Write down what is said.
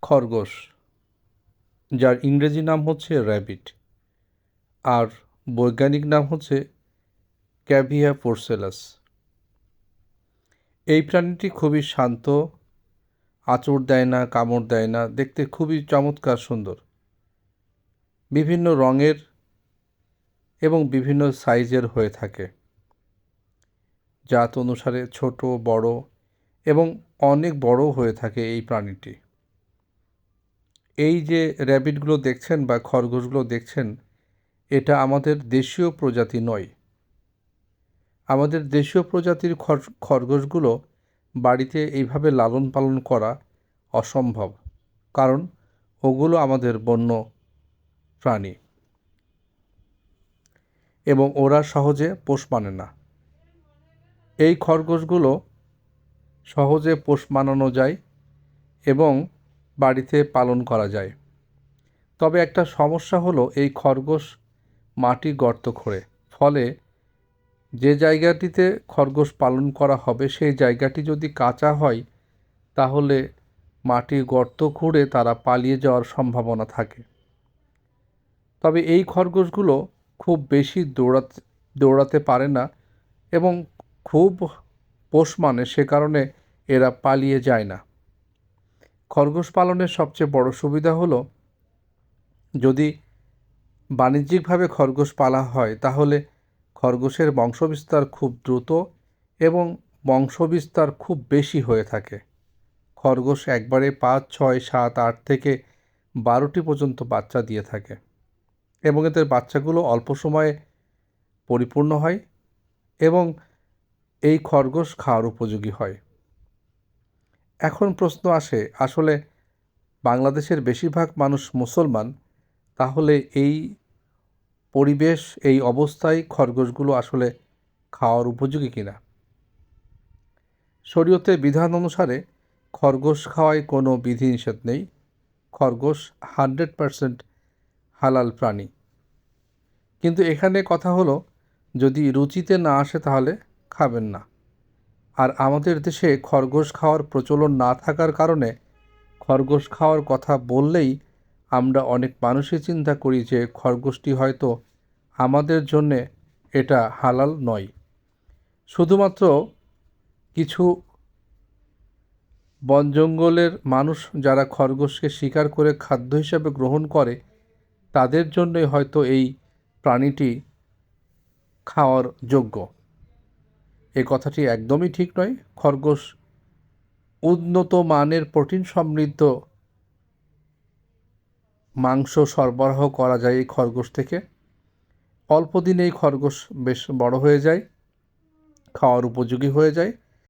খরগোশ, যার ইংরেজি নাম হচ্ছে র্যাবিট আর বৈজ্ঞানিক নাম হচ্ছে ক্যাভিয়া পোর্সেলাস। এই প্রাণীটি খুবই শান্ত, আঁচড় দেয় না, কামড় দেয় না, দেখতে খুবই চমৎকার সুন্দর। বিভিন্ন রঙের এবং বিভিন্ন সাইজের হয়ে থাকে, জাত অনুসারে ছোট, বড় এবং অনেক বড় হয়ে থাকে এই প্রাণীটি। এই যে র্যাবিটগুলো দেখছেন বা খরগোশগুলো দেখছেন, এটা আমাদের দেশীয় প্রজাতি নয়। আমাদের দেশীয় প্রজাতির খরগোশগুলো বাড়িতে এইভাবে লালন পালন করা অসম্ভব, কারণ ওগুলো আমাদের বন্য প্রাণী এবং ওরা সহজে পোষ মানে না। এই খরগোশগুলো সহজে পোষ মানানো যায় এবং বাড়িতে পালন করা যায়। তবে একটা সমস্যা হলো, এই খরগোশ মাটি গর্ত খোঁড়ে, ফলে যে জায়গাটিতে খরগোশ পালন করা হবে সেই জায়গাটি যদি কাঁচা হয় তাহলে মাটির গর্ত খুঁড়ে তারা পালিয়ে যাওয়ার সম্ভাবনা থাকে। তবে এই খরগোশগুলো খুব বেশি দৌড়াতে পারে না এবং খুব পোষ মানে, সে কারণে এরা পালিয়ে যায় না। খরগোশ পালনের সবচেয়ে বড় সুবিধা হলো, যদি বাণিজ্যিকভাবে খরগোশ পালা হয় তাহলে খরগোশের বংশবিস্তার খুব দ্রুত এবং বংশবিস্তার খুব বেশি হয়ে থাকে। খরগোশ একবারে 5, 6, 7, 8 থেকে 12টি পর্যন্ত বাচ্চা দিয়ে থাকে এবং এদের বাচ্চাগুলো অল্প সময়ে পরিপূর্ণ হয় এবং এই খরগোশ খাওয়ার উপযোগী হয়। এখন প্রশ্ন আসে, আসলে বাংলাদেশের বেশিরভাগ মানুষ মুসলমান, তাহলে এই পরিবেশ, এই অবস্থায় খরগোশগুলো আসলে খাওয়ার উপযোগী কিনা? শরীয়তে বিধান অনুসারে খরগোশ খাওয়ায় কোনো বিধিনিষেধ নেই। খরগোশ 100% হালাল প্রাণী। কিন্তু এখানে কথা হলো, যদি রুচিতে না আসে তাহলে খাবেন না। আর আমাদের দেশে খরগোশ খাওয়ার প্রচলন না থাকার কারণে খরগোশ খাওয়ার কথা বললেই আমরা অনেক মানুষই চিন্তা করি যে খরগোশটি হয়তো আমাদের জন্যে এটা হালাল নয়। শুধুমাত্র কিছু বন জঙ্গলের মানুষ যারা খরগোশকে শিকার করে খাদ্য হিসাবে গ্রহণ করে, তাদের জন্যই হয়তো এই প্রাণীটি খাওয়ার যোগ্য। এই কথাটি একদমই ঠিক নয়। খরগোশ উন্নত মানের প্রোটিন সমৃদ্ধ মাংস সরবরাহ করা যায় এই খরগোশ থেকে। অল্প দিনেই খরগোশ বেশ বড় হয়ে যায়, খাওয়ার উপযোগী হয়ে যায়